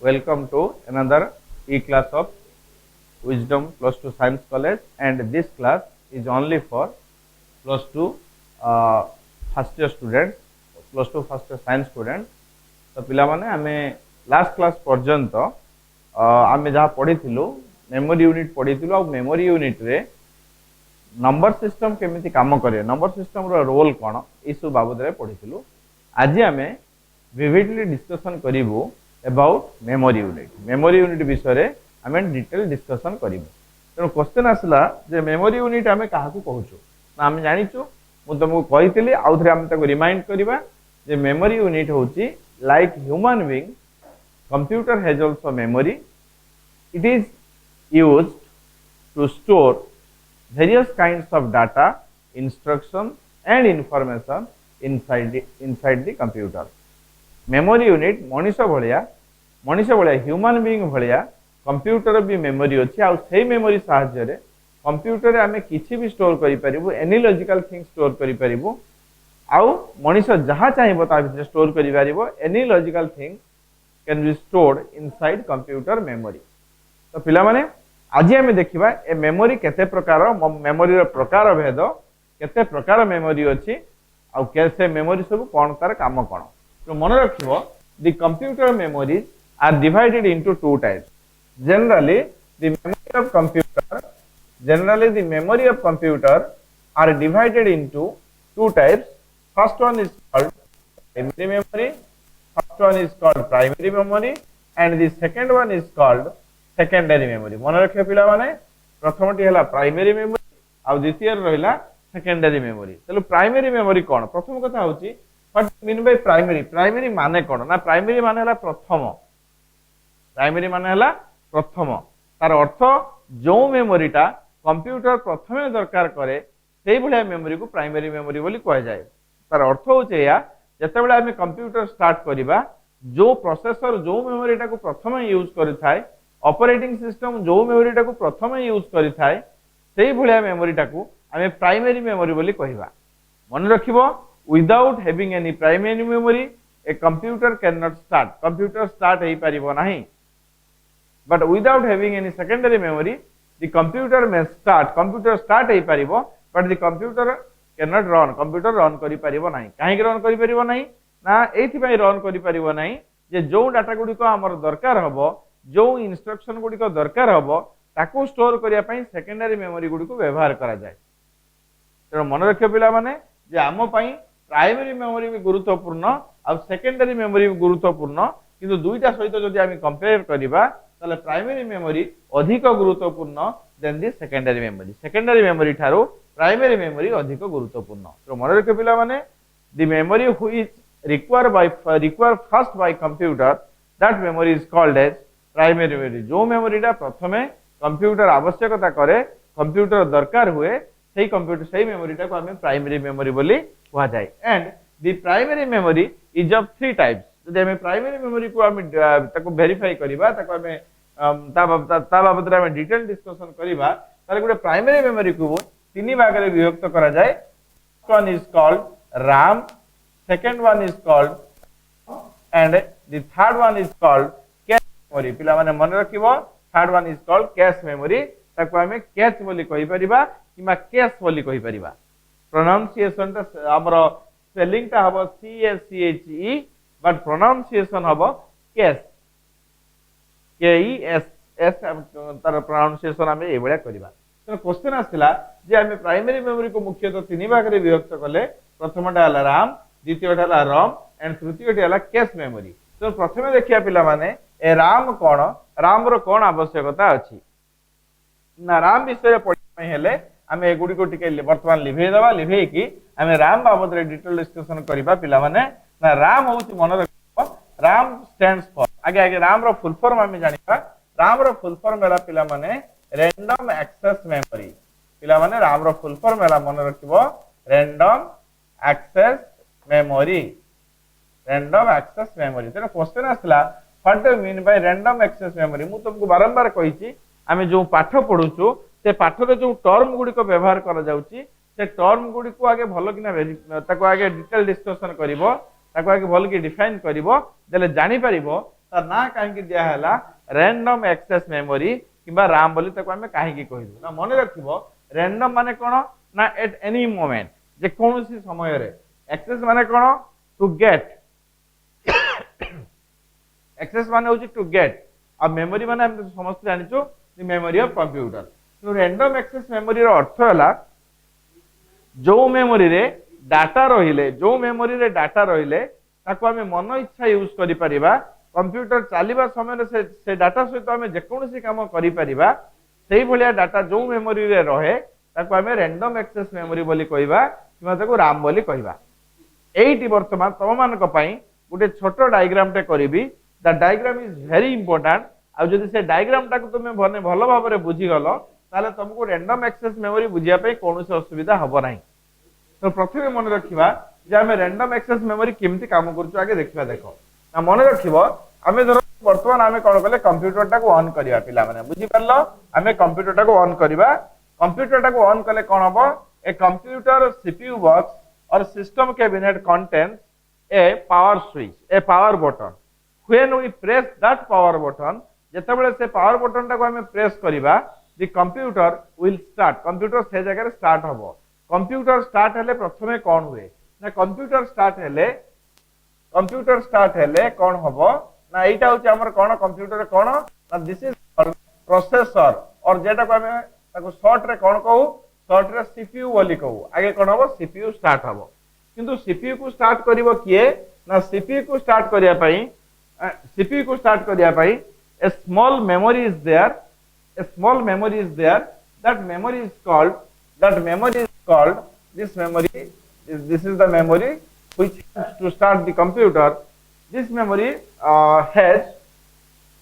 Welcome to another e-class of Wisdom Plus 2 Science College, and this class is only for plus 2 first year students, plus 2 first year science students. तो पिला माने आमे last class पर्यंत आमे जहाँ पढ़ी memory unit पढ़ी आ memory unit रे नंबर सिस्टम केमिति काम करे, नंबर सिस्टम रो रोल कौन ये सब बाबद रे पढ़ी। आज आमे विविडली डिस्कशन करिवु अबाउट मेमोरी यूनिट विषय आमे डिटेल डिस्कशन करिवु। तेणु क्वेश्चन आसला जे मेमोरी यूनिट आमे काहाकू कहूछु ना आमे जानिछु, मु तुमको कहितली आउ थरे आमे ताको रिमाइंड करिवा जे मेमोरी यूनिट होची like human being, computer has also memory. It is used to store various kinds of data, instruction and information inside the computer. Memory unit मनीष भलिया human being भलिया कंप्यूटर भी मेमोरी अच्छी आ से memory साहाय्य computer रे आमे किछि भी स्टोर करि परिबु, एनी लॉजिकल थिंग स्टोर करि परिबु आउ मनीष जहाँ चाहिए ता भीतर स्टोर करि परिबो। Any logical thing can be stored inside computer memory. तो पिला माने आज आमे देखिबा ए मेमोरी केते प्रकार, मेमोरी रो प्रकार भेद केते प्रकार मेमोरी अछि आउ कैसे मेमोरी सब कोन तार काम कोन। तो मन रखिबो the computer memories are divided into two types. Generally the memory of computer are divided into two types. First one is called primary memory, first one is called primary memory and the second one is called secondary memory. मन रखियो पिला माने प्रथमटी हला primary memory आ द्वितीय रहिला secondary memory. चलो primary memory कोन, प्रथम कथा होची what mean by primary. Primary माने कोन ना, प्राइमरी माने हला प्रथम, प्राइमरी माने हला प्रथम। तार अर्थ जो मेमोरीटा कंप्यूटर प्रथमे दरकार करे सेही भलिया मेमोरी को प्राइमरी मेमोरी बोली कह जाए। तार अर्थ होचे या जते बेले आमे कंप्यूटर स्टार्ट करिबा जो प्रोसेसर जो मेमोरीटा को प्रथमे यूज करि थाए, ऑपरेटिंग सिस्टम जो मेमोरीटा को प्रथमे यूज करि थाए सेही भलिया मेमोरीटा को आमे प्राइमरी मेमोरी बोली कहिबा। मन रखिबो without having any primary memory a computer can not start, computer start हेई परिबो नाही। But without having any secondary memory the computer may start, computer start हेई परिबो but the computer can not run, computer run करि परिबो नाही। काहे run करि परिबो नाही ना एथि पई रन करि परिबो नाही जे जो डाटा गुडी को हमर दरकार हबो, जो इंस्ट्रक्शन गुडी को दरकार हबो ताको स्टोर करिया पई सेकेंडरी मेमोरी गुडी को व्यवहार करा जाय। त मन रखियो पिला माने जे आम पई प्राइमरी मेमोरी भी गुरुत्वपूर्ण आ सेकेंडरी मेमोरी भी गुरुत्वपूर्ण, किंतु दुईटा सहित जदि आमी कंपेयर करिबा ताले प्राइमरी मेमोरी अधिक गुरुत्वपूर्ण than the secondary memory. Secondary memory ठारो प्राइमरी मेमोरी अधिक गुरुत्वपूर्ण। तो मन रखियो पिला माने the memory which require first by computer that memory is called as primary memory. जो मेमोरीटा प्रथमे कंप्यूटर आवश्यकता करे, कंप्यूटर दरकार हुए सेही कंप्यूटर सेही मेमोरीटा को हमें प्राइमरी मेमोरी बोली कहा जाय। And the primary memory is of three types. जदि हमें प्राइमरी मेमोरी को हमें ताको वेरीफाई करिबा, ताको हमें ता बाबद रे हमें डिटेल डिस्कशन करिबा ताले गुटे प्राइमरी मेमोरी को तीन भाग में विभक्त करा जाए। One is called RAM, second one is called and the third one is called cache memory. पिला माने मन रखिबो third one is called cache memory, ताको हमें कैश बोली कहि परिबा किमा कैश बोली कहि परिबा। प्रोनाउंसिएशन ता हमरो स्पेलिंग ता हबो CACHE बट प्रोनाउंसिएशन हबो कैश, KESS तार प्रोनाउंसिएशन हमें ए बळा करिबा। तो क्वेश्चन आसला जे आमे प्राइमरी मेमोरी को मुख्यतः तीन भाग में विभक्त कले। प्रथमटा हला RAM, द्वितीयटा हला ROM एंड तृतीयटा हला कैश मेमोरी। तो प्रथमे देखिया पिला माने ए RAM कोन, RAM रो कोन आवश्यकता अछि ना RAM विषय पढि हेले आमे एगुडी को टिके वर्तमान लिभे दबा, लिभे की आमे RAM बाबद रे डिटेल डिस्कशन करिबा। पिला माने ना RAM होछि मन रखिबो RAM स्टैंड्स फॉर, आगे आगे RAM रो फुल फॉर्म आमे जानिबा। RAM रो फुल फॉर्म होला पिला माने रैंडम एक्सेस मेमोरी। पिला माने RAM रो फुल फॉर्म होला मन रखिबो random access memory, random access memory. तेरे क्वेश्चन आसला what do mean by random access memory. मु तुमको बारंबार कहिछि आमे जो पाठ पढुछु से पाठ रे जो टर्म गुडी को व्यवहार करा जाउची से टर्म गुडी को आगे भलो किना ताको आगे डिटेल डिस्कशन करिवो, ताको आगे भलो कि डिफाइन करिवो, देले जानि परिबो तार ना कहीं दिहला रैंडम एक्सेस मेमोरी किंबा राम बोली ताको हमें कहीं कहलु ना मन रखिबो रैंडम माने कोन ना एट एनी मोमेंट जे कोनोसी समय रे एक्सेस माने कोन टू गेट एक्सेस माने होची टू गेट अब मेमोरी माने हम समस्त जानिचो द मेमोरी ऑफ कंप्यूटर तो रैंडम एक्सेस मेमोरी रो अर्थ हला जो मेमोरी रे डाटा रहिले जो मेमोरी रे डाटा रहिले ताको हमें मन इच्छा यूज करि परिबा कंप्यूटर चलीबा समय से डाटा सहित हमें जे कोनोसी काम करि परिबा सेही भलिया डाटा जो मेमोरी रे रहे ताको हमें रैंडम एक्सेस मेमोरी बोली कहबा किबा ताको राम बोली कहबा एइटी वर्तमान तम मानक पई गुटे छोटो डायग्राम टे करिवि the diagram is very important आ जदि से डायग्राम टाको तुमे भलो भाव रे बुझी गलो ताले तुमको रैंडम एक्सेस मेमोरी बुझिया पई कोनोसी असुविधा हबो नाही तो प्रथमे मन रखिबा जे हमें रैंडम एक्सेस मेमोरी केमती काम करछु आगे देखिबा देखो ना मन रखिबो हमें धरो वर्तमान हमें कोन कले कंप्यूटर टाको ऑन करिया पिला माने बुझी परलो हमें कंप्यूटर टाको ऑन करिबा कंप्यूटर टाको ऑन कले कोन हबो a computer CPU box or system cabinet contains a power switch a power button when we press that power button जेतेबेले से पावर बटन टाको हमें प्रेस करिबा the computer will start computer से जगह रे स्टार्ट हबो कंप्यूटर स्टार्ट हेले प्रथमे कोन हुए ना कंप्यूटर स्टार्ट हेले कोन हबो ना एटा होची हमर कोन कंप्यूटर कोन ना दिस इज प्रोसेसर और जेटा को हमें ताको शॉर्ट रे कोन कहू शॉर्ट रे सीपीयू बोली कहू आगे कोन हबो सीपीयू स्टार्ट हबो किंतु सीपीयू को स्टार्ट करिवो किए ना सीपीयू को स्टार्ट करिया पई a small memory is there that memory is called this is the memory which has to start the computer this memory has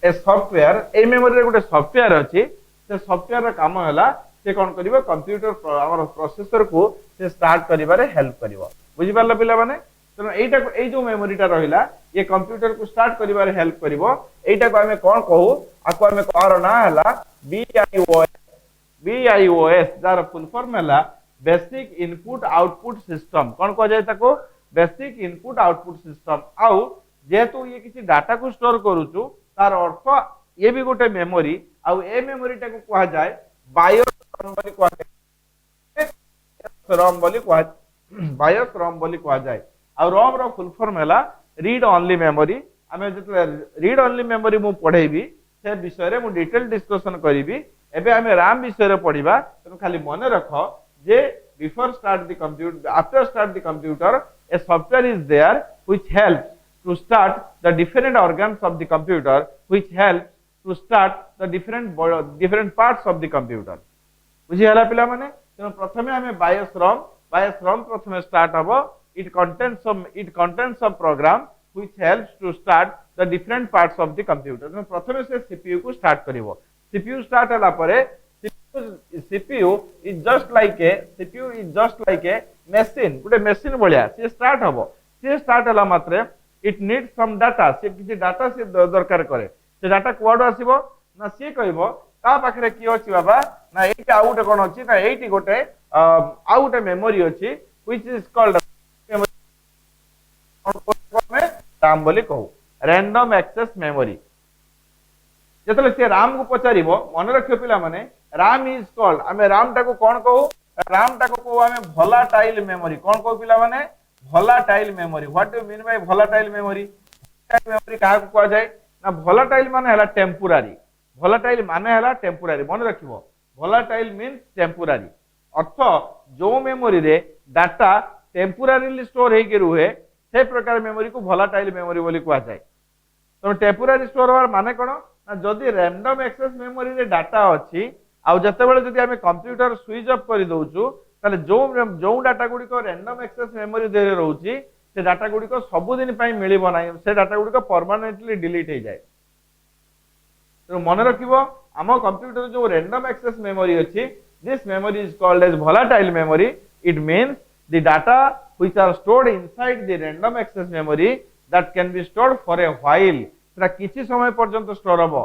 a software a memory रे गोटे सॉफ्टवेयर अछि से सॉफ्टवेयर रा काम होला से कोन करिवो कंप्यूटर हमर प्रोसेसर को से स्टार्ट करिबारे हेल्प करिवो बुझि पारला पिला माने तो एटा को ए जो मेमोरीटा रहिला ये कंप्यूटर को स्टार्ट करिबारे हेल्प करिवो एटा को हमें कोन कहू आको हमें कार ना हला BIOS जार फुल फॉर्म हला बेसिक इनपुट आउटपुट सिस्टम कोन को जाय ताको बेसिक इनपुट आउटपुट सिस्टम आउ जेतु ये किछि डाटा को स्टोर करूछु तार अर्थ ये भी गोटे मेमोरी आउ ए मेमोरीटा को कहा जाय BIOS ROM बोली कहा जाय आ ROM रो फुल फॉर्म हला रीड ओनली मेमोरी हमें जतले रीड ओनली मेमोरी मु पढेबी से विषय रे मु डिटेल डिस्कशन करिवि एबे हमें RAM विषय रे पढिबा तो खाली मन रखो जे before start the computer after start the computer a software is there which helps to start the different organs of the computer which helps to start the different parts of the computer बुझी हला पिला माने तो प्रथमे हमें BIOS ROM प्रथमे start हबो it contains some program which helps to start the different parts of the computer तो प्रथमे से CPU को स्टार्ट करिवो CPU स्टार्ट हला परे CPU is just like a machine Gute machine भलिया से स्टार्ट हबो से स्टार्ट हला मात्रे it needs some data से किछि डाटा से दरकार करे से डाटा कोड आसीबो ना से कहबो ता पाखरे की अछि बाबा ना एटा आउट कोन अछि ना एटी गोटे आउट मेमोरी अछि which is called RAM बोली कहू रैंडम एक्सेस मेमोरी जतले से RAM को पचारिबो मन रखियो पिला माने RAM इज कॉल्ड हमें RAM टाको कोन कहू RAM टाको कहू हमें वोलाटाइल मेमोरी कोन कहू पिला माने volatile memory what do mean bye volatile memory का को कह जाय ना वोलाटाइल माने हला टेम्पोरारी मन रखिबो वोलाटाइल मीन्स टेम्पोरारी अर्थ जो मेमोरी रे डाटा टेम्पोरारीली स्टोर हे के रुहे से प्रकार मेमोरी को वोलाटाइल मेमोरी बोली कहा जाय तो टेम्पोरारी स्टोर होर माने कोन ना जदी रैंडम एक्सेस मेमोरी रे डाटा अछि आ जते बेले जदी हमें कंप्यूटर स्विच ऑफ कर दोछु ताले जो डाटा गुडी को रैंडम एक्सेस मेमोरी दे रहउची से डाटा गुडी को सब दिन पई मिलिबो नाही से डाटा गुडी को परमानेंटली डिलीट हे जाय तो मन रखिबो हम कंप्यूटर जो रैंडम एक्सेस मेमोरी अछि this memory is called as volatile memory it means the data which are stored inside the random access memory that can be stored for a while tra kichi samay parjanto store hobo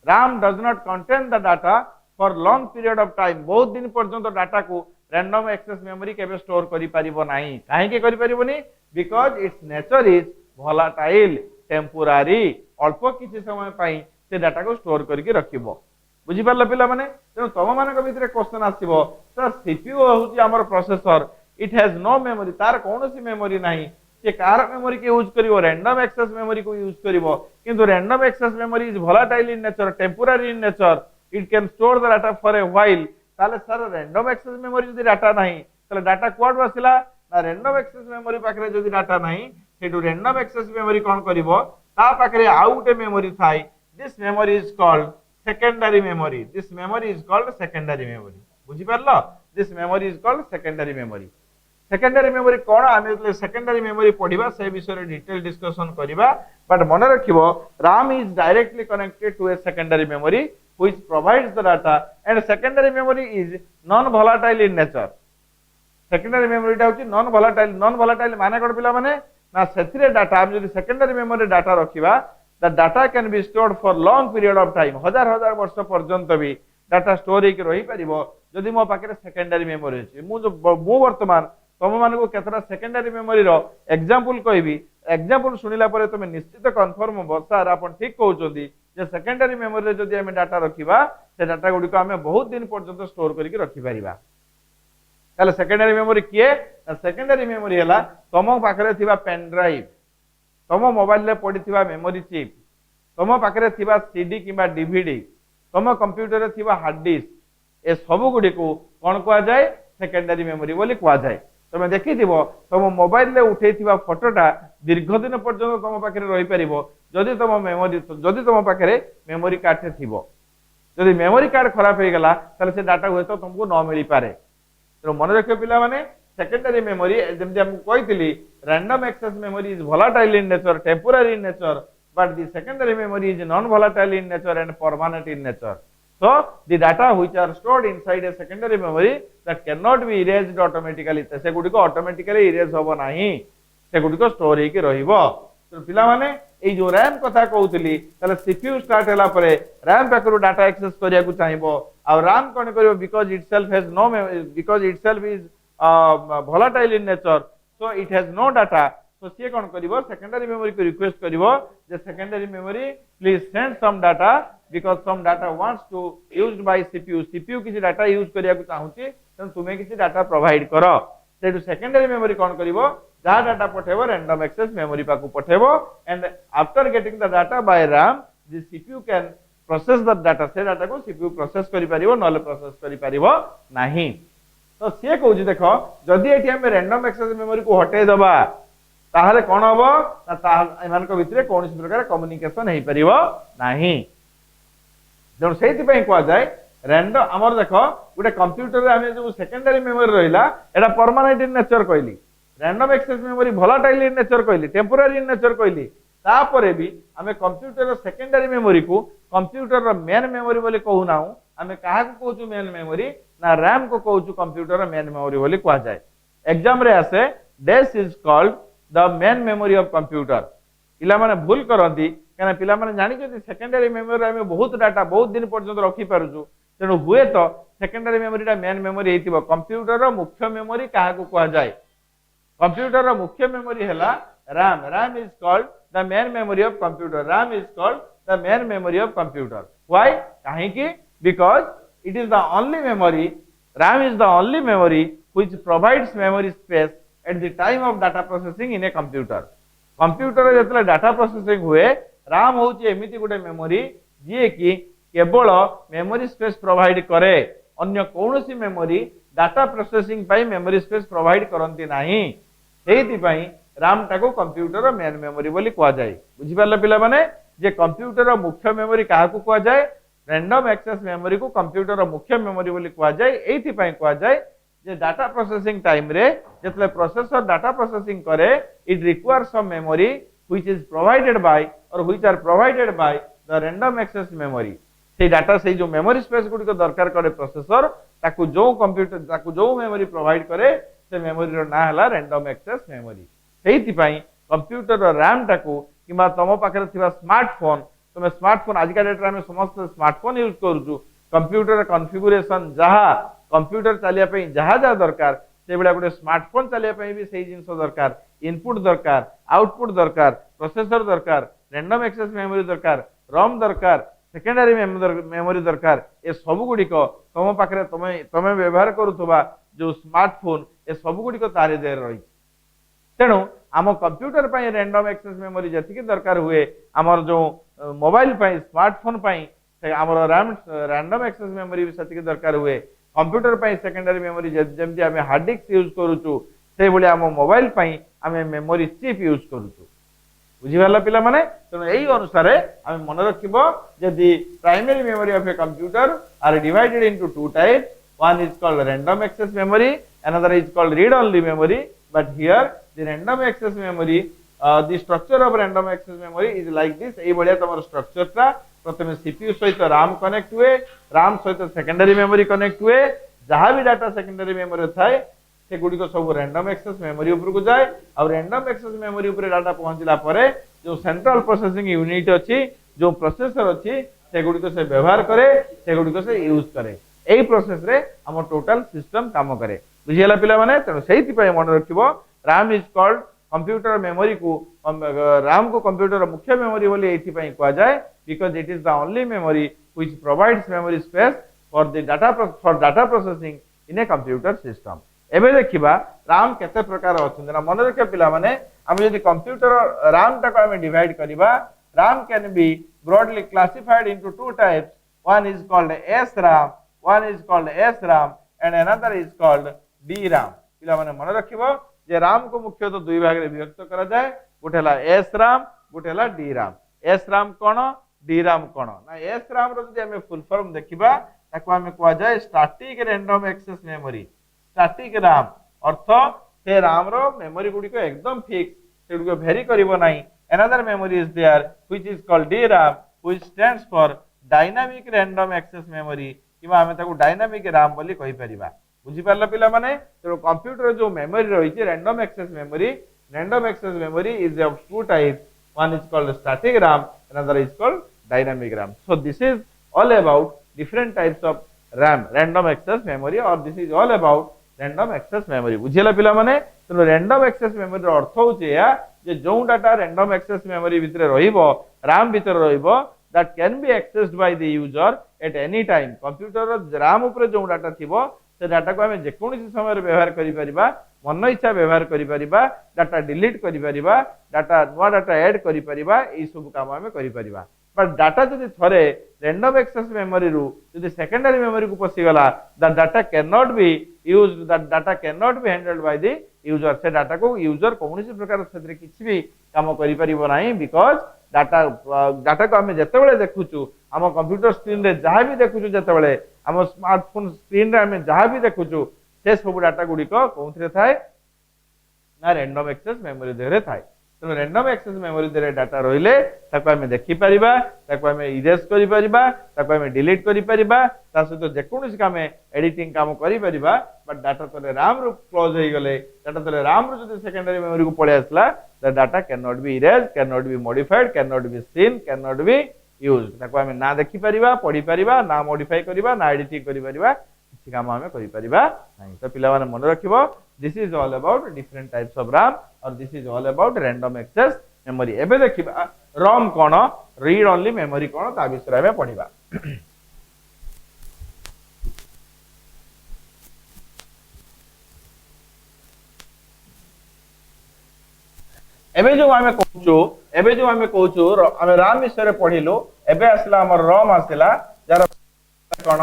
RAM does not contain the data for long period of time bahut din parjanto data ko random access memory kebe store kari paribo nahi kahe ke kari paribo ni because its nature is volatile temporary अल्प किसी समय पाई से data को store करके रखिबो बुझी पारला पिला माने तेणु तुम मानक भितर क्वेश्चन आसीबो सर सीपीयू होची हमर processor it has no memory तार कोनोसी मेमोरी नाही से कार मेमोरी के यूज करिवो रैंडम एक्सेस मेमोरी को यूज करिवो किंतु random access memory is volatile in nature temporary in nature it can store the data for a while ताले सर रैंडम एक्सेस मेमोरी जदी डाटा नाही ताले डाटा कोड बसिला ना रैंडम एक्सेस मेमोरी पाखरे जदी डाटा नाही सेटू रैंडम एक्सेस मेमोरी कोन करिवो ता पाखरे आउट मेमोरी थाई this memory is called secondary memory this memory is called secondary memory बुझी पारलो this memory is called secondary memory कोन आमे secondary memory पढिबा से विषय रे डिटेल डिस्कशन करिबा बट मन रखिबो RAM is directly connected to a secondary memory which provides the data and secondary memory is non volatile in nature secondary memory टा होची non volatile माने कोन पिला माने ना सेथिरे डाटा हम जदी secondary memory डाटा रखिबा the data can be stored for long period of time हजार हजार वर्ष पर्यंत भी डाटा स्टोर होके रही परिबो जदी मो पाके सेकेंडरी मेमोरी अछि मु वर्तमान तुम मानको केतरा सेकेंडरी मेमोरी रो एग्जांपल कहबी एग्जांपल सुनिला परे तुम निश्चित कंफर्म हो सर आपण ठीक कहउचोदी जे सेकेंडरी मेमोरी रे जदी हम डाटा रखिबा से डाटा गुडी को हम बहुत दिन पर्यंत स्टोर करके रखि परिबा ताले सेकेंडरी मेमोरी किए सेकेंडरी मेमोरी हला तुम पाखरे थिबा पेन ड्राइव तुम मोबाइल रे पडिथिबा मेमोरी चिप तुम पाखरे थिबा सीडी किबा डीवीडी तुम कंप्यूटर रे थिबा हार्ड डिस्क ए सब गुडी को कोन कोआ जाय सेकेंडरी मेमोरी बोली कोआ जाय तुम देखि दिबो तुम मोबाइल रे उठेथिबा फोटोटा दीर्घ दिन पर्यंत तुम पाखरे रहि परिबो जदी तुम पाखरे मेमोरी कार्ड थे थिबो जदी मेमोरी कार्ड खराब हे गेला तले से डाटा होय तो तुमको न मिली पारे तो मन रखियो पिला माने secondary memory जेमति हम कहितली random access memory is volatile in nature temporary in nature but the secondary memory is non volatile in nature and permanent in nature so the data which are stored inside a secondary memory that cannot be erased automatically से गुडी को automatically erase होबो नाही से गुडी को store हेके रहिबो तो पिला माने ए जो RAM कथा कहउतली तले CPU स्टार्ट होला परे RAM पाकरो डाटा एक्सेस करिया को चाहिबो आ RAM कोन करियो because itself is volatile in nature so it has no data so see kon karibo secondary memory ko request karibo the secondary memory please send some data because some data wants to used by CPU किसी data use करिया को चाहूची त तुमे किसी data provide करो सेटु secondary memory kon करिवो जा data पठेबो random access memory पाकु पठेबो and after getting the data by RAM the CPU can process the data से data को CPU process करि परिबो नले process करि परिबो नाही तो से कहूँ देख जदि ये रैंडम एक्सेस मेमोरी को हटे दबा ताहले कोन हबो एमान को भितरे कोन प्रकार कम्युनिकेशन हे परिबो नाही जण सेति पई को जाय रैंडम हमर देख गोटे कंप्यूटर रे हम जो सेकेंडरी मेमोरी रहिला एटा परमानेंट इन नेचर कहली random access memory volatile in nature कहली टेम्पोररी इन नेचर कहली तापरे भी हमें कंप्यूटर रो सेकेंडरी मेमोरी को कंप्यूटर रो मेन मेमोरी बोली कहू नाउ हमें काहा को कहू मेन मेमोरी ना रैम को कहू कंप्यूटर मेन मेमोरी बोली कहा जाए एग्जाम रे आसे this is called the main memory of computer पिला माने भूल करंती कना पिला माने जानि जे सेकेंडरी मेमोरी में बहुत डाटा बहुत दिन पर्यंत रखि पारुछु तेनु हुए तो सेकेंडरी मेमोरी टा मेन मेमोरी हेतिबो कंप्यूटर रो मुख्य मेमोरी काहा को कहा जाए कंप्यूटर रो मुख्य मेमोरी हैला RAM is called the main memory of computer RAM is called the main memory of computer why kahi ki because it is the only memory RAM is the only memory which provides memory space at the time of data processing in a computer computer जेतले data processing हुए RAM होची एमिति गुटे memory जे कि केवल memory space provide करे अन्य कोनोसी memory data processing पाई memory space provide करंती नाही सेति पई RAM टाको कंप्यूटर मेन मेमोरी बोली कहा जाए बुझि पारला पिला माने जे कंप्यूटर मुख्य मेमोरी काहा को कहा जाए रैंडम एक्सेस मेमोरी को कंप्यूटर मुख्य मेमोरी बोली कहा जाए एथि पई कहा जाए जे डाटा प्रोसेसिंग टाइम रे जेतले प्रोसेसर डाटा प्रोसेसिंग करे it requires some memory which is provided by or which are provided by the random access memory से डाटा से जो मेमोरी स्पेस गुडी को दरकार करे प्रोसेसर ताकू जो कंप्यूटर ताकू जो मेमोरी प्रोवाइड करे से मेमोरी रो ना हला रैंडम एक्सेस मेमोरी सेति पई कंप्यूटर रो रैम टाकू किबा तमो पाखरे थिबा स्मार्टफोन तुम स्मार्टफोन आज का डेट में समस्त स्मार्टफोन यूज करूछु कंप्यूटर कॉन्फ़िगरेशन जहा कंप्यूटर चलिया पई जहा जा दरकार से बेला गुटे स्मार्टफोन चलिया पई भी सही जिंस दरकार इनपुट दरकार आउटपुट दरकार प्रोसेसर दरकार रैंडम एक्सेस मेमोरी दरकार, रोम दरकार, सेकेंडरी मेमोरी दरकार, ए सब गुड़िक तुम पाखे तुम व्यवहार करुवा जो स्मार्टफोन ए सब गुड़िक तारी देहरे रही। तेणु आम कंप्यूटर पर रैंडम एक्सेस मेमोरी जी दरकार हुए आमर जो मोबाइल स्मार्टफोन आम रैंडम एक्सेस मेमोरी भी से दरकार हुए। कंप्यूटर पर सेकेंडरी मेमोरी जमी आम हार्ड डिस्क यूज करूँ से भाई आम मोबाइल आम मेमोरी चिप यूज करूँ। बुझीपार पिला माने तेणु यही अनुसार आम मन रखिबो जदि primary memory of a computer are divided into two types, one is called random access memory, another is called read only memory, but here the random access memory, the structure of random access memory is like this। एई बढिया तमर structure ता प्रथमे CPU सहित Ram connect हुए, राम सहित secondary memory connect हुए, जहां भी डाटा सेकेंडरी मेमोरी थाए से गुडी को सब रैंडम एक्सेस मेमोरी ऊपर को जाए और रैंडम एक्सेस मेमोरी ऊपर डाटा पहुंचला परे जो सेंट्रल प्रोसेसिंग यूनिट अछि, जो प्रोसेसर अछि से गुडी को से व्यवहार करे, से गुडी को से यूज करे। एई प्रोसेस रे हम टोटल सिस्टम काम करे। बुझियला पिला माने तेणु सेहिति पय मन रखिबो RAM is called computer memory को RAM को कंप्यूटर मुख्य मेमोरी बोली एथि पय कहआ जाय because it is the only memory which provides memory space for data processing in a computer system. एबे देखिबा RAM केते प्रकार अछन ना मन रखिया पिला माने हम यदि कंप्यूटर RAM टा को हम डिवाइड करिबा RAM can be broadly classified into two types. One is called SRAM, one is called SRAM and another is called DRAM। पिला माने मन रखिबो जे RAM को मुख्यतः दुई भाग रे विभक्त करा जाय, गोटेला SRAM गोटेला DRAM। SRAM कोन DRAM कोन ना SRAM रो जदि हम फुल फॉर्म देखिबा ताको हम कहआ जाय static random access memory. Static RAM अर्थ से RAM रो मेमोरी गुडी को एकदम फिक्स से गुडी को वेरी करिवो नाही। another memory is there which is called DRAM which stands for dynamic random access memory किबा हमें ताको डायनामिक RAM बोली कहि परिबा। बुझी पारला पिला माने तो कंप्यूटर जो मेमोरी रही छै random access memory is of two types, one is called static RAM, another is called dynamic RAM। so this is all about different types of RAM, random access memory, or this is all about random access memory। बुझियला पिला माने तो random access memory रो अर्थ होचे या जे जो data random access memory भितरे रहिबो RAM भितरे रहिबो that can be accessed by the user at any time। Computer RAM ऊपर जो डाटा थिबो से डाटा को हमें जेकोनी समय रे व्यवहार करि परिबा, मन इच्छा व्यवहार करि परिबा, डाटा डिलीट करि परिबा, डाटा नुवा डाटा ऐड करि परिबा, ई सब काम हमें करि परिबा। बट डाटा जदि थरे रैंडम एक्सेस मेमोरी रु जदि सेकेंडरी मेमोरी को पसी गला that data can not be used, that data can not be handled by the user. से डाटा को यूजर कोनोसी प्रकार से किछि भी काम करि परिबो नाही बिकॉज़ डाटा को आम जिते देखुचु आम कंप्यूटर स्क्रीन रे जहाँ भी देखुचु जिते आम स्मार्टफोन स्क्रीन रे आम जहाँ भी देखुचु से सब डाटा गुड़िक कौन थाए ना रैंडम एक्सेस मेमोरी देहरे थाए। तेणु random access memory Dehre data रहिले ताको आम देखि परिबा, ताको आम इरेज करि परिबा, ताको आम डिलीट करि परिबा, ता सहित जेकोसी काम एडिटिंग काम करि परिबा। बट डाटा तले RAM रो क्लोज हो गले, डाटा तले RAM रो जदि सेकेंडरी मेमोरी को पळे आसला the data cannot be erased, cannot be modified, cannot be seen, cannot be used। ताको आम ना देखि परिबा, पढि परिबा, ना मॉडिफाई करिबा, ना एडिटिंग करि परिबा, किछि काम आम करि परिबा नाही। तो पिला माने मन रखिबो this is all about different types of RAM और this is all about random access memory. एबे देखिबा ROM कोन, रीड ओनली मेमोरी कोन ता विषय में पढिबा। एबे जो आमे कहूचो आमे RAM विषय रे पढिलो, एबे आसला हमर ROM आसला जार कोन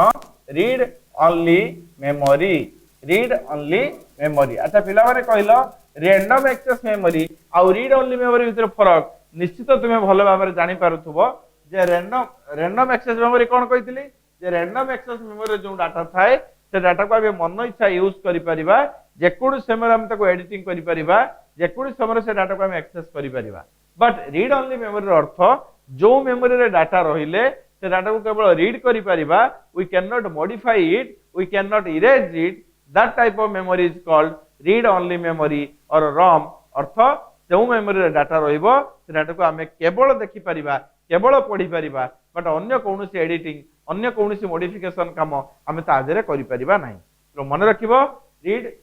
read only memory. Read only memory अच्छा पिला माने कहलो रैंडम एक्सेस मेमोरी आ रीड ओनली मेमोरी भीतर फरक निश्चित तुमे भलो भाबरे जानि पारुथबो जे रैंडम एक्सेस मेमोरी कोन कहितली जे रैंडम एक्सेस मेमोरी जो डाटा थाए से डाटा को आबे मन इच्छा यूज करि परिबा, जेकोडी समय हम ताको एडिटिंग करि परिबा, जेकोडी समय से डाटा को हम एक्सेस करि परिबा। बट रीड ओनली मेमोरी रो अर्थ जो मेमोरी रे डाटा रहिले से डाटा को केवल रीड करि परिबा, we can not modify it, we can not erase it. That type of memory is called read only memory or ROM अर्थ जो मेमोरी रे डाटा रहिबो से डाटा को हमें केवल देखि परिबा, केवल पढि परिबा, बट अन्य कोनोसी एडिटिंग, अन्य कोनोसी मॉडिफिकेशन काम हमें ताजरे करि परिबा नाही। तो मन रखिबो read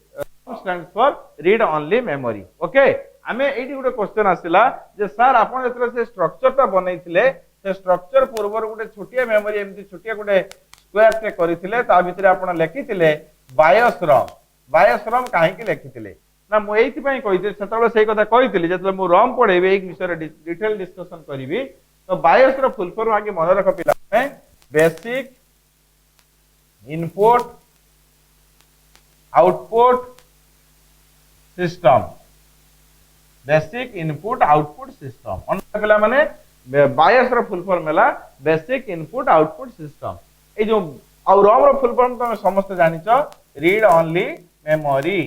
stands for read only memory. Okay आमे एठी गोटे क्वेश्चन आसिला जे सर आपण जतरा से स्ट्रक्चर ता बनैथिले से स्ट्रक्चर पूर्वर गोटे छोटिया मेमोरी एमती छोटिया गोटे स्क्वायर टे करिथिले ता भितरे आपण लिखिथिले बायोस रॉम काहे कि लिखिथिले ना मु एथि पई कहिते सेतबे सेही कथा कहिथिले जेतले मु रॉम पढेबे एक विषय डिटेल डिस्कशन करिवि तो बायोस रो फुल फॉर्म आगे मन रख पिला में basic input output system basic input output system अन पिला माने बायोस रो फुल फॉर्म होला बेसिक इनपुट आउटपुट सिस्टम ए जो आ रॉम रो फुल फॉर्म तुम समस्त जानिचो रीड ओनली मेमोरी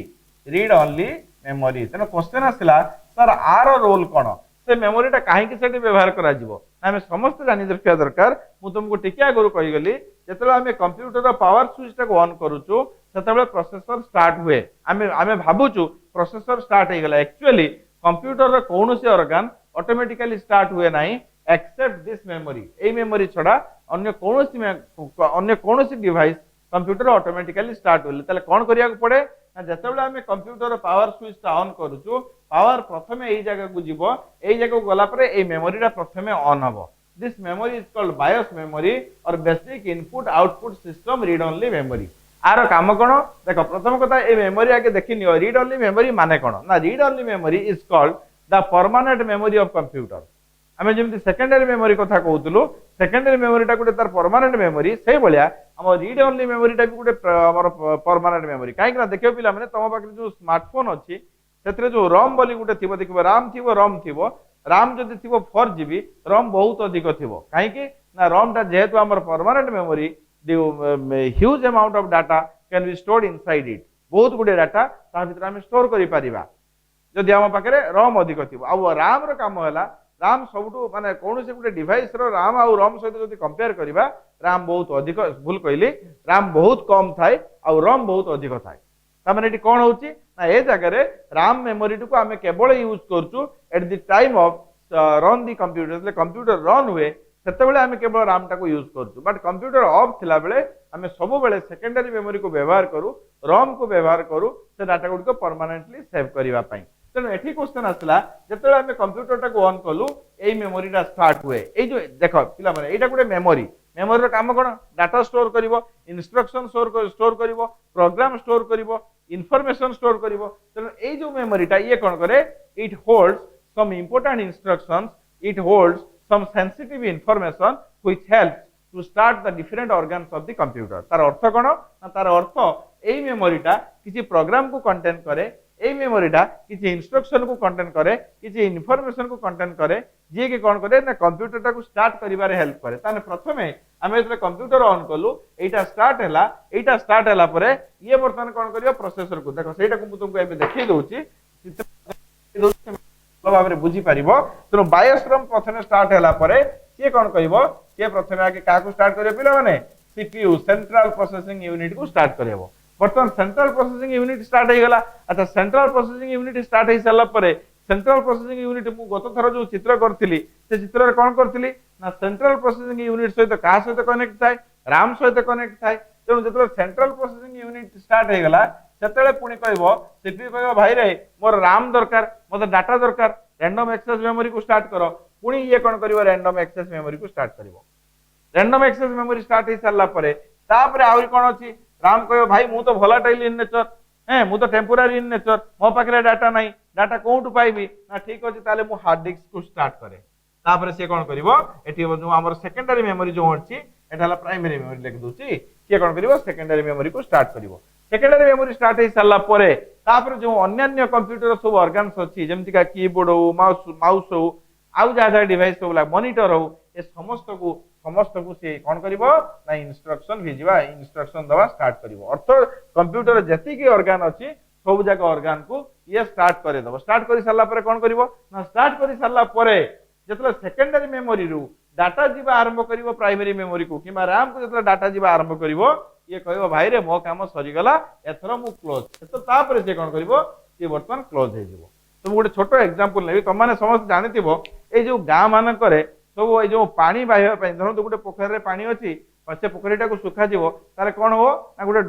तेना क्वेश्चन आसिला सर आर रोल कोन से मेमोरीटा काहे कि सेठी व्यवहार करा जिवो आमे समस्त जानि रखिया दरकार मु तुमको टिकिया गुरु कहि गली जेतले आमे कंप्यूटर रो पावर स्विच टा ऑन करूचु सेतबे प्रोसेसर स्टार्ट हुए आमे भाबुचु प्रोसेसर स्टार्ट हे गेला एक्चुअली कंप्यूटर रो कोनोसी ऑर्गन ऑटोमेटिकली स्टार्ट हुए नाही एक्सेप्ट दिस मेमोरी ए मेमोरी छडा अन्य कोनोसी डिवाइस कंप्यूटर ऑटोमेटिकली स्टार्ट होले तले कोन करिया पड़े ना जेतेबेले आमे कंप्यूटर पावर स्विच टा ऑन करूचु पावर प्रथमे एई जगह को जीवो एई जगह को गला परे एई मेमोरी टा प्रथमे ऑन हबो this memory is called BIOS memory or basic input output system read only memory आरो काम कोन देखो प्रथम कथा ए मेमोरी आगे देखिनियो रीड ओनली मेमोरी माने कोन ना read only memory is called the permanent memory of computer आमे जेमति सेकेंडरी मेमोरी कथा कहउतलु सेकेंडरी मेमोरी टा गुटे तार परमानेंट मेमोरी सेही बलिया हम रीड ओनली मेमोरी टा भी गुटे हमर परमानेंट मेमोरी काहे कि ना देखियो पिला माने तम पाखे जो स्मार्टफोन अछि सेतरे जो रॉम बोली गुटे थिबो देखिबो राम थिबो रॉम थिबो राम जदि थिबो 4GB रॉम बहुत अधिक थिबो काहे कि ना रॉम टा जेहेतु हमर permanent memory the huge amount of data can be stored inside it बहुत गुटे डाटा ता भितर हम स्टोर करि परिबा जदि हम पाखे रॉम अधिक थिबो आ राम रो काम होला राम सबुठु माने कोनोसी गुटे डिवाइस रो राम आ रोम सहित जदि कंपेयर करिबा राम बहुत अधिक भूल कहली राम बहुत कम थाए आ रोम बहुत अधिक थाए तामाने एटी कोन होउची ना ए जगह रे राम मेमोरी को आमे केवल यूज करचु at the time of run the computer ले कंप्यूटर रन हुए सेते बेले आमे केवल राम टा को यूज करचु बट कंप्यूटर ऑफ थिला बेले आमे सब बेले सेकेंडरी मेमोरी को व्यवहार करू रोम को व्यवहार करू से डाटा गुड को परमानेंटली सेव करिवा पई तेणु एठी क्वेश्चन आसला जेतेबेले आमे कंप्यूटर टा को ऑन कलु एई मेमोरी टा स्टार्ट हुए एई जो देखो पिला माने एटा गुटे मेमोरी रो काम कोन डाटा स्टोर करिवो इंस्ट्रक्शन स्टोर करिवो प्रोग्राम स्टोर करिवो इंफॉर्मेशन स्टोर करिवो तेणु एई जो मेमोरी टा ये कोन करे it holds some important instructions it holds some sensitive information which helps to start the different organs of the computer तार अर्थ कोन ना तार अर्थ एई मेमोरी टा किछि प्रोग्राम को कंटेन करे ए मेमोरी टा किछि इंस्ट्रक्शन को कंटेन करे किछि इंफॉर्मेशन को कंटेन करे जे के कोन करे ना कंप्यूटर टा को स्टार्ट करिबारे हेल्प करे ताने प्रथमे आमे जले कंप्यूटर ऑन कलु एटा स्टार्ट हला परे ये वर्तमान कोन करियो प्रोसेसर को देखो सेटा को तुमको एबे देखै दोछि चित्र भाबरे बुझी परिबो तो बायोस रॉम प्रथमे स्टार्ट हला परे से कोन कहिबो से प्रथमे आगे का को स्टार्ट करियो पिला माने सीपीयू सेंट्रल प्रोसेसिंग यूनिट को स्टार्ट करियो बर्तमान सेंट्रल प्रोसेसिंग यूनिट स्टार्ट हो गला अच्छा सेंट्रल प्रोसेसिंग यूनिट स्टार्ट हो सारा पर सेंट्रल प्रोसेसिंग यूनिट मु गत थर जो चित्र करथिली से चित्र रे कोन करथिली ना सेंट्रल प्रोसेसिंग यूनिट सहित का सहित कनेक्ट थाए राम सहित कनेक्ट थाए तेणु जतले सेंट्रल प्रोसेसिंग यूनिट स्टार्ट हो गला सेतले पुनी कहबो सीपीयू कहबो भाई रे मोर राम दरकार मोर डाटा दरकार रैंडम एक्सेस मेमोरी को स्टार्ट करो पुनी ये कोन करिवो रैंडम एक्सेस मेमोरी को स्टार्ट करिवो रैंडम एक्सेस मेमोरी स्टार्ट हो सारा पर तापर आउरी कोन अछि राम कहो भाई मु तो वोलेटाइल इन नेचर मु तो टेम्पोरारी इन नेचर मो पाखरे डाटा नाही डाटा कोउटु पाइबी ना ठीक अछि ताले मु हार्ड डिस्क को स्टार्ट करे तापर से कोन करिवो एठी जो हमर सेकेंडरी मेमोरी जो अछि एटाला प्राइमरी मेमोरी लिख दोछि के कोन करिवो सेकेंडरी मेमोरी को स्टार्ट करिवो सेकेंडरी मेमोरी स्टार्ट हो सारा परे तापर जो अन्य कंप्यूटर सब ऑर्गन्स अछि जेमति का कीबोर्ड हो माउस हो आउ जा डिवाइस सब ला मॉनिटर हो ए समस्त को से कोन करिवो ना इंस्ट्रक्शन भेजिबा इंस्ट्रक्शन दवा स्टार्ट करिवो अर्थ कंप्यूटर जति के ऑर्गन अछि सब जगह ऑर्गन को ये स्टार्ट करे दबो स्टार्ट करि सारला परे कोन करिवो ना स्टार्ट करि सारला परे जतले सेकेंडरी मेमोरी रु डाटा जीवा आरंभ करिवो प्राइमरी मेमोरी को किबा रैम को जतले डाटा जीवा आरंभ करिवो ये कहबो भाई रे मो काम सरी गला एथरो मु क्लोज तो तापर से कोन करिवो ये वर्तमान क्लोज हे जिवो तो गोटे छोट एग्जांपल नेबी तुम माने समस्त जानिथिबो ए जो गां मान करे सब ये जो पानी बाहिबा पई धरन गोटे पोखर रे पानी अछि से पोखरीटा को सुखा जीवो तारे कोन हो ना गोटे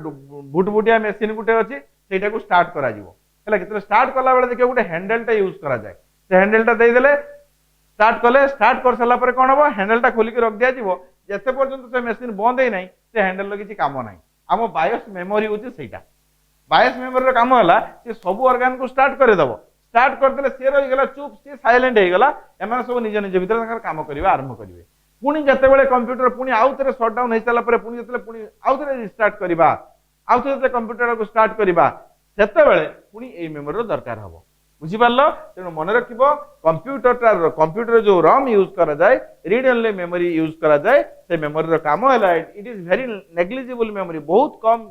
भुटभुटिया मेसिन गोटे अछि सेटा को स्टार्ट करा जीवो है कि स्टार्ट कला बेले देखिए गोटे हैंडलटा यूज करा जाए से हैंडलटा देदेले स्टार्ट कले स्टार्ट कर सारा पर कौन हम हैंडलटा खोलिक रख दिया जिते पर्यंत से मेसीन बंद ही ना से हैंडल किसी काम ना आम बायोस मेमोरी हूँ सहीटा बायोस मेमोरी काम है सब ऑर्गन को स्टार्ट करदेव स्टार्ट करदे सी रहीगला चुप सी सैलेंट होगा एम सब निज निज भर काम करवा आरंभ करेंगे पुणी जिते कंप्यूटर पुणी आउ थे सटडाउन हो सारापर पुणी जो पुणी आउ थे रिस्टार्ट करवा आउ थे कंप्यूटर को स्टार्ट करवा से पुणी ये मेमोरी दरकार हम बुझिपार तेणु मन रख कंप्यूटर जो रम यूज करा जाए रीड ओनली मेमोरी यूज करा जाए से मेमोरी काम है it is very negligible memory बहुत कम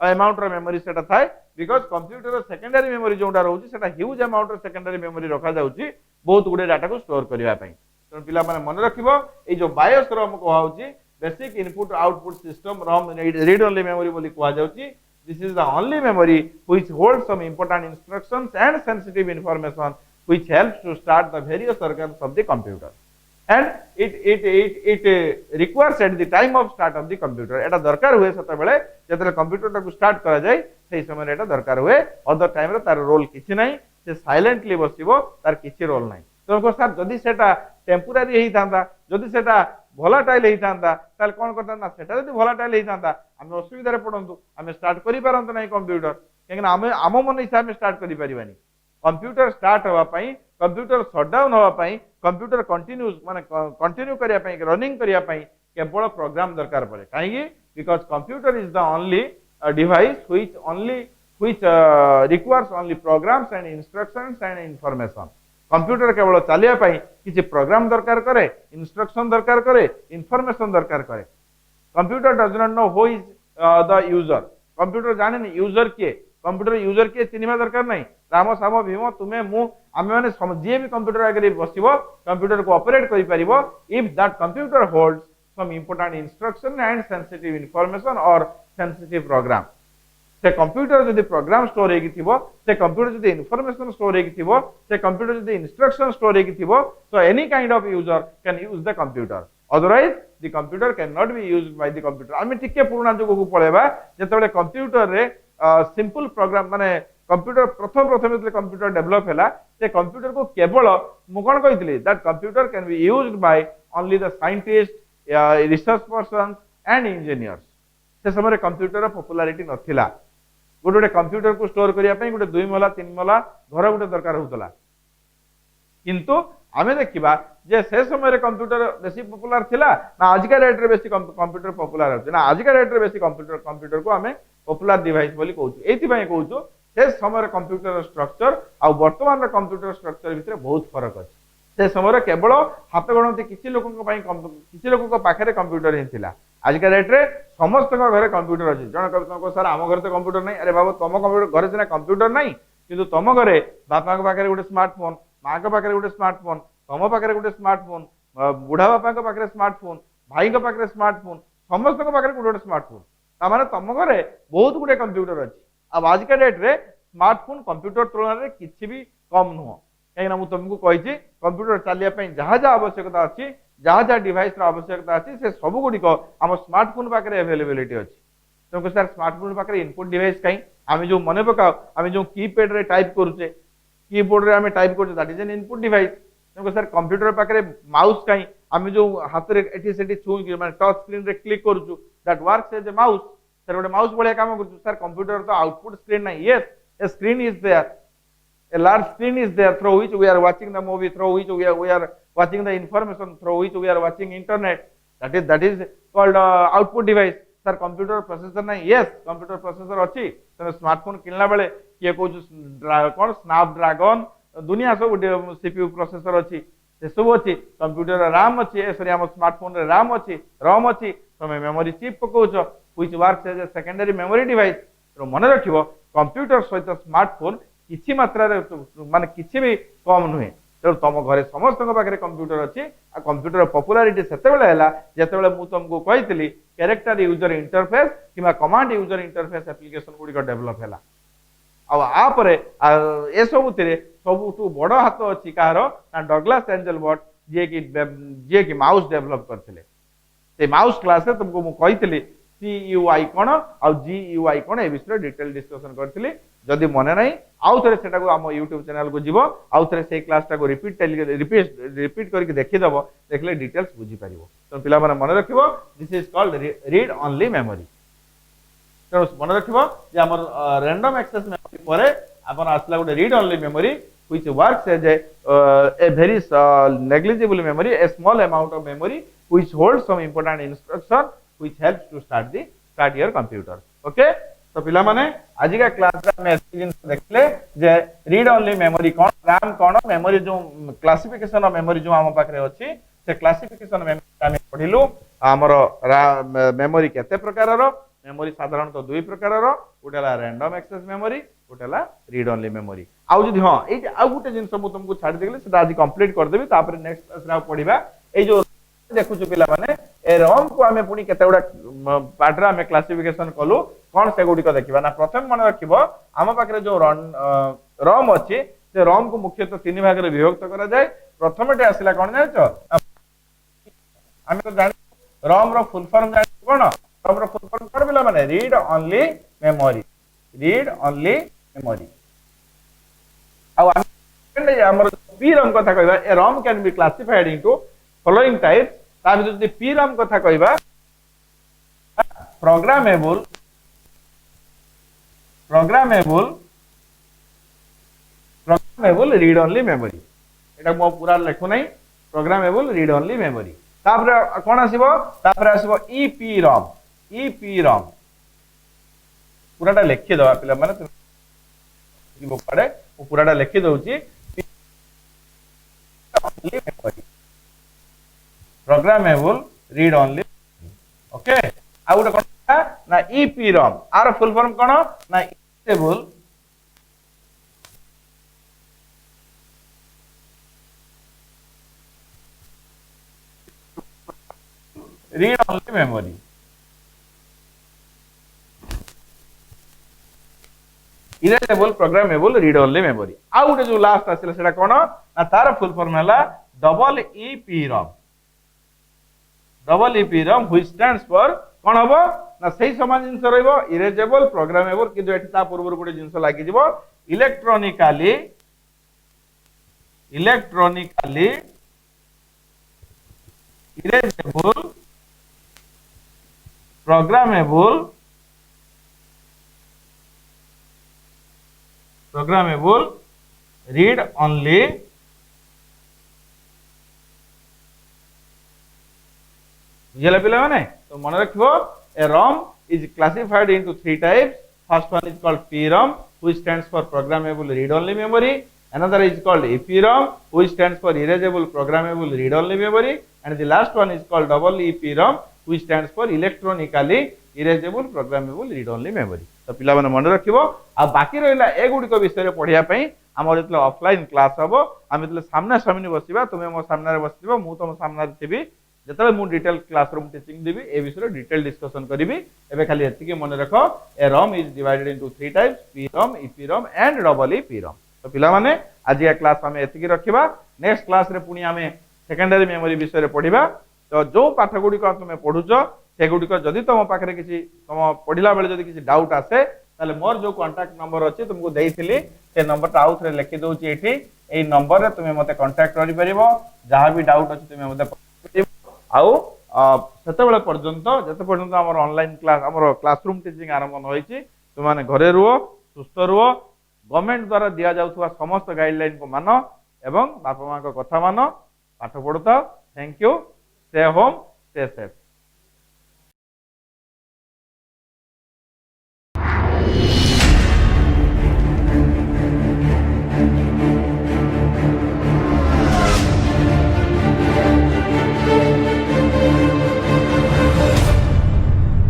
अमाउंट मेमोरी से थाए बिकज कंप्यूटर सेकेंडरी मेमोरी जोटा रोचे ह्यूज अमाउंट सेकेंडरी मेमोरी रखा जाउची बहुत गुडे डाटा को स्टोर करने तेणु पिला माने मन रखिबो ए जो बायोस रम कहउची बेसिक इनपुट आउटपुट सिस्टम रम रीड ओनली मेमोरी बोली कहा जाउची this is the only memory which holds some important instructions and sensitive information which helps to start the various organs of the computer and it requires at the time of start of the computer एटा दरकार हुए सता बेले जतले computer को start करा जाय सेही समय एटा दरकार हुए अदर टाइम रे तार रोल किछि नै से साइलेंटली बसिबो तार किछि रोल नै तो सर जदि सेटा टेम्पोरारी हेई थांदा जदि सेटा भोलाटाइल होता कौन करता सेटा जब भोलाटाइल होता आम असुविधा पड़तु आम स्टार्ट कर पारत ना कंप्यूटर कहीं आम मन हिसाब से स्टार्ट कर पारानी कंप्यूटर स्टार्ट होगापी कंप्यूटर सटडाउन होगापी कंप्यूटर कंटिन्यूस माने कंटिन्यू करने रनिंग करने केवल प्रोग्राम दरकार पड़े कहीं because computer is the only device which requires only programs and instructions and information computer केवल चलिया किसी प्रोग्राम दरकार करे इंस्ट्रक्शन दरकार करे इनफॉरमेशन दरकार करे computer does not know who is the user computer जाने यूजर किए कंप्यूटर यूजर किए चिन्हवा दरकार नहीं राम साम भीम तुम्हें मु आम मैंने जी भी कंप्यूटर आगे बसो कंप्यूटर को ऑपरेट कर पारिबो if that computer holds some important instruction and sensitive information और सेंसिटिव प्रोग्राम से कंप्यूटर जदि प्रोग्राम स्टोर से कंप्यूटर जदि इनफॉरमेशन स्टोर से कंप्यूटर जदि instruction store so any kind of user can use the computer otherwise the computer can not be used by the computer आम टिके पुराना जुग को पळेबा जेतेबेले कंप्यूटर रे सिंपल प्रोग्राम माने कंप्यूटर प्रथम जो कंप्यूटर डेवलप है से कंप्यूटर को केवल मु कौन कही that computer can be used by only the scientist research person and engineers से समय कंप्यूटर पॉपुलैरिटी नथिला गोटे गोटे कंप्यूटर को स्टोर करने गोटे 2 महला 3 महला घर गोटे दरकार होता किंतु आमे देखिबा जे से समय कंप्यूटर बेसी पॉपुलर थिला ना आजिका डेट रे बेसी कंप्यूटर पॉपुलर होछ ना आजिका डेट रे बेसी कंप्यूटर को आमे पॉपुलर डिवाइस बोली कहूछु एथि पय कहूछु से समय कंप्यूटर स्ट्रक्चर आ वर्तमान कंप्यूटर स्ट्रक्चर भितर बहुत फरक अछि से समय केवल हाथ गणति किछि लोकक पाखरे कंप्यूटर ही थिला आजिका डेट रे समस्त घरे कंप्यूटर अच्छी जन सर आम घर तो कंप्यूटर नहीं अरे बाबू तुम कंप्यूटर घर सीना कंप्यूटर नहीं किंतु तुम घरे बापा पाखे गोटे स्मार्टफोन माँ के पाखे गोटे स्मार्टफोन तुम पाखे गोटे स्मार्टफोन बुढ़ा बापा पाखे स्मार्टफोन भाई पाखे स्मार्टफोन समस्त पाखे गोटे गोटे स्मार्टफोन तामाने तुम घरे बहुत गुटे कंप्यूटर अच्छी अब आजिका डेट रे स्मार्टफोन कंप्यूटर तुलन में किसी भी कम नुह कहीं तुमको कही कंप्यूटर चलिए जहाँ जहाँ आवश्यकता अच्छी जहाँ जहाँ डिवाइस आवश्यकता अच्छी से सब गुड़िक आम स्मार्टफोन पाखे अवेलेबिलिटी अच्छी तुमको सर स्मार्टफोन पाखे इनपुट डिवाइस कहीं आम जो मन पकाओ आम जो कीपैड रे टाइप करुचे कीबोर्ड रे आम टाइप करुचे that is an input device तुमको सर कंप्यूटर पाखे माउस कहीं आम जो हाथ में एटी छुई माने टच स्क्रीन रे क्लिक करुचु that works as a mouse sir गोटे माउस भाया काम करुचु सर कंप्यूटर तो आउटपुट स्क्रीन ना yes a screen is there a large screen is there through which we are watching the movie, through which we are watching the information, through which we are watching internet. That is called output device. Sir, computer processor na yes, computer processor अच्छी तमे smartphone किनला बेले किए कहूँ कौन Snapdragon दुनिया सब CPU processor अच्छी से सब अच्छी कंप्यूटर रैम अच्छी सॉरी आम स्मार्टफोन रे रैम अच्छी रोम अच्छी तमे मेमोरी चिप पकाउछ which works as a secondary memory device तो मन रखिबो कंप्यूटर सहित स्मार्टफोन किसी मात्रा माने किसी भी कम नुहे तेणु तुम घरे समस्त पाखे कंप्यूटर अच्छी कंप्यूटर पॉपुलैरिटी जितेबाला मुझे तुमको कही कैरेक्टर यूजर इंटरफेस कि कमांड यूजर इंटरफेस एप्लिकेशन गुड़िक डेवलप है आपर ए सब सबुठ बड़ हाथ अच्छी कहार डगलास एंजेलबर्ट जी कि माउस डेवलप करते माउस क्लास तुमको मुझे कही CUI कोन आ GUI कोन ए विषय डिटेल डिस्कशन करथिली जदि मने नाही आउ थरे सेटा को हम YouTube चैनल को जीवो आउ थरे से क्लास टा को रिपीट करके देखि दबो देखले डिटेल्स बुझी परिबो तो पिला माने मन रखिबो this is called read only memory तो मन रखिबो जे हमर रैंडम एक्सेस मेमोरी परे अपन आसला गुटे read only memory which works as a very negligible memory, a small amount of memory which holds some important instruction which helps to start your computer. Okay? तो पिला माने आज का क्लास रा में देखले जे रीड ओनली मेमोरी कोन RAM कोन memory जो classification of memory जो हम पाखरे अछि से क्लासिफिकेशन मेमोरी हम पढिलु हमर मेमोरी केते प्रकार रो मेमोरी साधारणतः दुई प्रकार रो उटेला रैंडम एक्सेस मेमोरी उटेला रीड ओनली मेमोरी आउ जदी हां ए आ गुटे जिंस मु तुमको छाड़ देले सेटा आज कंप्लीट कर देबी तापर नेक्स्ट क्लास रा पढिबा ए जो देखु छु पिला माने ए रोम को हमें पुनी केते उडा पार्ट रा हमें क्लासिफिकेशन कलु कोन से गुडी को देखिबा ना प्रथम मन रखिबो हम पाखरे जो रोम अछि से रोम को मुख्यतः तीन भाग रे विभक्त करा जाय प्रथमटे आसिला कोन जाय हमें तो जान रोम रो फुल फॉर्म जान कोन रोम रो फुल फॉर्म कर पिला माने रीड ओनली मेमोरी हमर पीरम कथा कहबा a ROM can be classified into following types ता भीतर जदी पीरम कथा कहबा प्रोग्रामेबल रीड ओनली मेमोरी एटा मो पूरा लेखु नै प्रोग्रामेबल रीड ओनली मेमोरी तापर कोन आसीबो तापर आसीबो EPROM पूराटा लिखि दवा पिला माने तुम पड़े वो पूराटा लिखि दउची प्रोग्रामेबल रीड ओनली ओके आ उडा कोन ना EPROM आर फुल फॉर्म कोन ना enable read only memory erasable programmable read only memory आ उटे जो लास्ट आसिला सेटा कोन ना तार फुल फॉर्म हला double EPROM which stands for कोन हबो ना सही समान जिंस रहइबो इरेजेबल प्रोग्रामेबल किंतु एठी ता पूर्व गुटे जिंस लागि जिवो electronically erasable programmable read only बुझला पिला माने तो मन रखिबो a ROM is classified into three types first one is called PROM which stands for programmable read only memory another is called EPROM which stands for erasable programmable read only memory and the last one is called double EPROM which stands for electronically erasable programmable read only memory तो पिला माने मन रखिबो आ बाकी रहला ए गुडी को विषय रे पढिया पई हमर इतले ऑफलाइन क्लास हबो हम इतले सामना सामने बसिबा तुमे मो सामना रे बसिबो मु तुम सामना रे थिबी जेतले मु डिटेल क्लासरूम टीचिंग देबी ए विषय डिटेल डिस्कशन करिबी एबे खाली एति के मन रखो a ROM is divided into three types PROM EPROM and double EPROM तो पिला माने आज या क्लास हमें एति के रखिबा नेक्स्ट क्लास रे पुनी हमें सेकेंडरी मेमोरी विषय रे पढिबा तो जो पाठ गुडी को तुमे पढुचो से गुडी को जदी तुम पाखरे किछि तुम पढिला बेले जदी किछि डाउट आसे ताले मोर जो कांटेक्ट नंबर अछि तुमको देइथिली से नंबर टा आउथ रे लिखि दोछि एठी एई नंबर रे तुमे मते कांटेक्ट करि परिबो जहा भी डाउट अछि तुमे मते परिबो आउ सेते बेले पर्यंत जते पर्यंत हमर ऑनलाइन क्लास हमर क्लासरूम टीचिंग आरंभ न होइछि तुम माने घरे रुओ सुस्थ रुओ गवर्नमेंट द्वारा दिया जाउथवा समस्त गाइडलाइन को मानो एवं बापा मां को कथा मानो पाठ पढुता thank you stay home stay safe